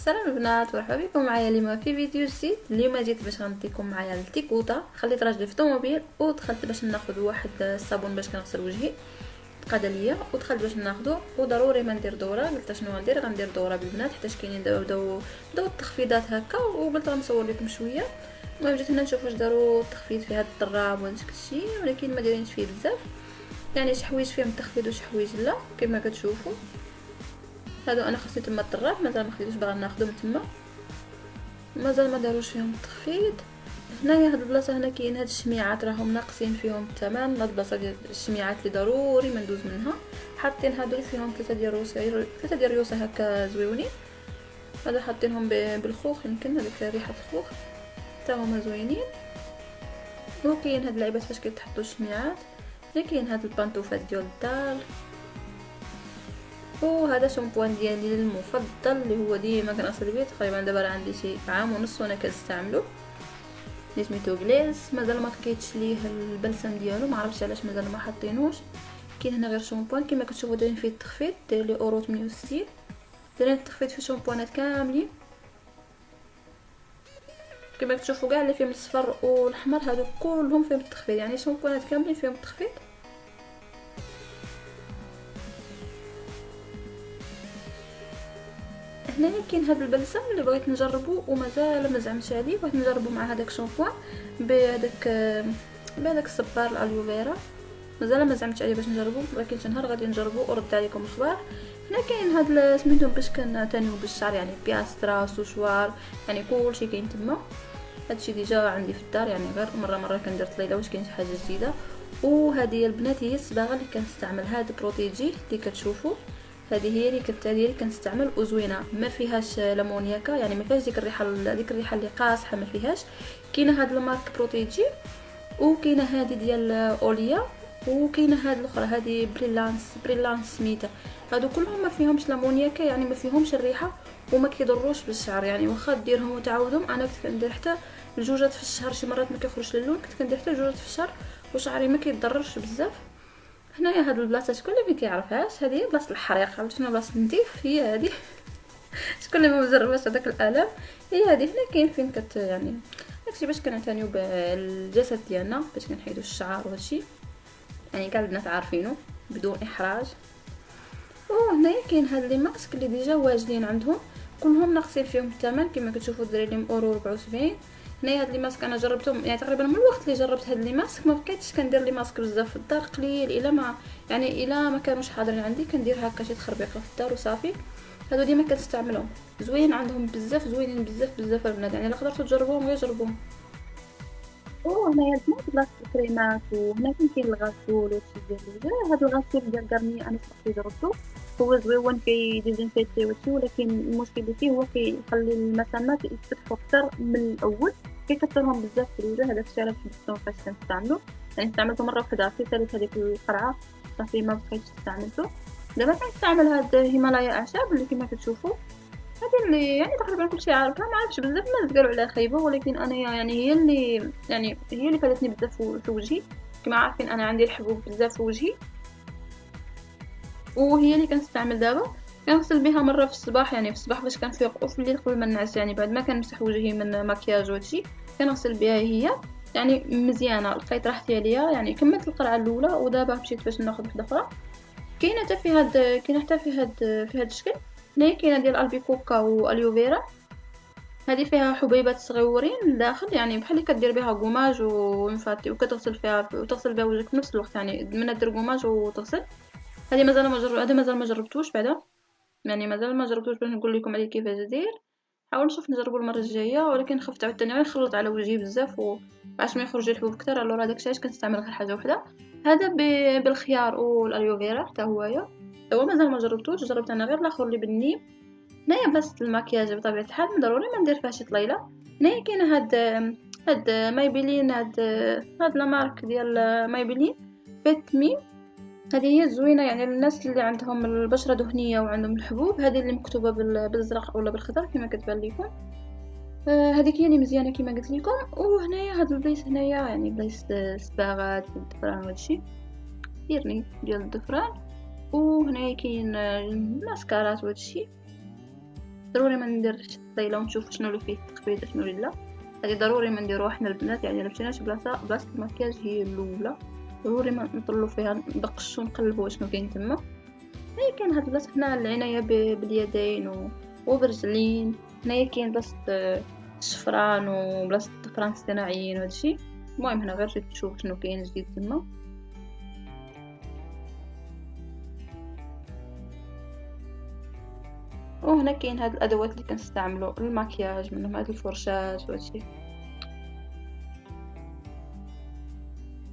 السلام البنات، مرحبا بكم معايا اليوم في فيديو جديد. اليوم جيت باش غنديكم معايا التيكوطه. خليت راجلي في الطوموبيل ودخلت باش ناخذ واحد الصابون باش كنغسل وجهي، تقاد ليا ودخلت باش ناخذه. وضروري ما ندير دوره. قلت شنو غندير دوره بالبنات حيت كاينين بداو التخفيضات هكا، وقلت غنصور لكم شويه. المهم جيت هنا نشوف واش داروا التخفيض في هذا الضراب وداك الشيء، ولكن ما دايرينش فيه بزاف، يعني شي حوايج فيهم التخفيض وشي حوايج لا كما كتشوفوا. هادو انا خصني تما الطراب مازال ما خديتوش، باغا ناخذو من تما، مازال ما داروش فيهم التخفيض. هنايا هاد البلاصه هنا كاين هاد الشميعات راهم ناقصين فيهم الثمن. هاد البلاصه ديال الشميعات اللي ضروري ما ندوز منها. حاطين هادو اللي فيهم ثلاثه ديال الريوسه هكا زويونين. هادو حاطينهم بالخوخ، يمكن هذيك ريحه الخوخ حتى هما زوينين. وكاين هاد اللعيبات فاش كيتحطوا الشميعات. كاين هاد البانطوفات ديال الدار. وهذا شامبوان ديالي المفضل اللي هو ديما كنغسل بيه، تقريبا دابا عندي شي عام ونص وانا كنستعملو، اللي سميتو غليز. مازال ما لقيتش ليه البلسم ديالو، ما عرفتش علاش مازال ما حاطينوش. كاين هنا غير شامبوان كما كتشوفوا دايرين فيه التخفيض، داير لي اورو 68، دايرين التخفيض في الشامبوانات كاملين كما كتشوفوا كاع اللي فيهم الصفر والاحمر، هادو كلهم فيهم التخفيض، يعني الشامبوانات كاملين فيهم التخفيض. هنايا كاين هذا البلسم اللي بغيت نجربه ومازال ما زعمتش عليه، بغيت نجربه مع هذاك الشامبوان بهذاك الصبار الالوفيرا. مازال ما زعمتش عليه باش نجربه، ولكن شي نهار غادي نجربه ورد عليكم اخبار. هنا كاين هاد سميتهم باش كنعتنيو بالشعر، يعني بياسترا سوشوار، يعني كلشي كاين تما. هادشي ديجا عندي في الدار، يعني غير مره كندير طليله واش كاين شي حاجه جديده. وهذه البنات هي الصباغه اللي كنستعمل، هاد بروتيجي اللي كتشوفوا، هذه هي اللي كنستعمل وزوينه، ما فيهاش لامونياكا، يعني ما فيهاش ديك الريحه اللي قاصحه، ما فيهاش. كاينه هاد المارك بروتيجي، وكاينه هذه ديال اوليا، وكاينه هاد الاخرى هذه بريلانس سميتها. هادو كلهم ما فيهمش لامونياكا، يعني ما فيهمش الريحه وما كيضروش بالشعر. يعني واخا ديرهم وتعاودهم، انا كنت كندير حتى الجوجات في الشهر، شي مرات ما كيخرجش اللون، كنت كندير حتى الجوجات في الشهر وشعري ما كيضررش بزاف. هنايا هاد البلاصه شكون اللي ما كيعرفهاش، هذه هي بلاصه الحريق. عرفتوا شنو بلاصه النتيف؟ هي هذه. شكون اللي ما مجربش هذاك الالم؟ هي هذه. هنا كاين فين يعني داكشي باش كنعتنيو بالجسد ديالنا، باش كنحيدوا الشعر وهادشي، يعني كاع البنات عارفينه بدون احراج. وهنايا كاين هاد لي ماسك اللي ديجا واجدين عندهم، كلهم ناقصين فيهم الثمن كما كتشوفوا، دايرين لهم اورو 74. هنايا هاد لي ماسك انا جربتهم، يعني تقريبا من الوقت اللي جربت هاد لي ماسك ما بقيتش كندير لي ماسك بزاف في الدار، قليل الا ما كانوش حاضرين عندي كندير هكا شي تخربيقه في الدار وصافي. هادو ديما كنستعملهم، زوين عندهم بزاف، زوينين بزاف البنات، يعني الا قدرتوا تجربوهم غير جربوهم. وهنايا البنات بلاصه الكريمات، وهنا كاين الغسول وشي ديال الوجه. هذا الغسول ديال غارني انا صاحبي جربته، هو زوين كيديزانفيتي وشي، ولكن المشكل اللي فيه هو كيخلي المسامات يتفتحوا اكثر من الاول، كيكثرهم بزاف في الوجه. هذاك الشيء علاش حبستهم فاش كنستعملو، يعني استعملته مره واحده عرفتي ساليت هذيك القرعه صافي ما بقيتش استعملته. دابا كنستعمل هاد هيمالايا اعشاب اللي كما كتشوفوا، هذه اللي يعني تقريبا كلشي عارفها. ما عرفتش بزاف الناس قالوا عليها خايبه، ولكن انا يعني هي اللي فادتني بزاف في وجهي. كما عارفين انا عندي الحبوب بزاف في وجهي، وهي اللي كنستعمل دابا. كنغسل بها مره في الصباح، يعني في الصباح فاش كنفيق، وفي الليل قبل ما نعس، يعني بعد ما كنمسح وجهي من مكياج وهادشي كنغسل بها هي. يعني مزيانه، لقيت راحتي عليها، يعني كملت القرعه الاولى ودابا مشيت باش ناخذ وحده اخرى. كاينه حتى في هاد الشكل. هنايا كاينه ديال البيكوكا واليوفيرا، هذه فيها حبيبات صغيورين لداخل، يعني بحال اللي كدير بها غوماج ونفاتي، وكتغسل بها وجهك في نفس الوقت، يعني من دير غوماج وتغسل. هذه مازال ما جربتوش بعدا، يعني مازال ما جربتوش باش نقول لكم عليه كيفاش دير. حاول نشوف نجربه المره الجايه، ولكن خفت عاوتاني نخلط على وجهي بزاف وعاش ما يخرج الحبوب كثر، الو هذاك الشيء علاش كنستعمل غير حاجه وحده. هذا بالخيار والاليوفيرا حتى هو مازال ما جربتوش. جربت انا غير الاخر اللي بالنيم. هنايا بلاصه المكياج بطبيعه الحال ضروري ما ندير فيها شي طليله. هنايا كاينه هاد مايبيلين، هاد لا مارك ديال مايبيلين فيت مي. هذه هي الزوينه، يعني للناس اللي عندهم البشره دهنيه وعندهم الحبوب. هذه اللي مكتوبه بالازرق ولا بالخضر كما كتبان لكم. هذيك هي اللي مزيانه كما قلت لكم. وهنايا هاد البلايص هنايا يعني بلايص الصباغات الدفران وهادشي، ديرني ديال الدفران. وهنايا كاين الماسكارات وهادشي. ضروري ما نديرش طيله ونشوف شنو اللي فيه التخبيط شنو اللي لا. هذه ضروري ما نديروها حنا البنات، يعني الا مشينا شي بلاصه المكياج هي الاولى، ضروري ما نطلوا فيها ندقشوا ونقلبوا شنو كاين تما. هنايا كاين هاد البلاصه هنا العنايه باليدين وبرجلين. هنايا كاين بلاصه الشفران وبلاصه الضفران الصناعيين وهادشي. المهم هنا غير جيت تشوف شنو كاين جديد تما. وهنا كاين هاد الادوات اللي كنستعملوا للمكياج، منهم هاد الفرشات وهادشي.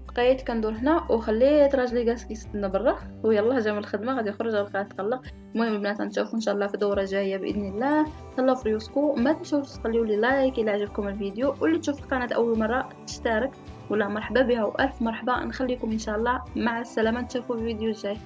بقيت كندور هنا وخليت راجلي جالس كيستنى برا، ويلا جا من الخدمه غادي يخرج غادي تقلق. المهم البنات نشوفوا ان شاء الله في دوره جايه باذن الله. تهلاو في ريوسكو، ما تنساوش تخليوا لي لايك الى عجبكم الفيديو، واللي تشوف القناه اول مره تشترك ولا مرحبا بها والف مرحبا. نخليكم ان شاء الله مع السلامه، نشوفوا في الفيديو الجاي.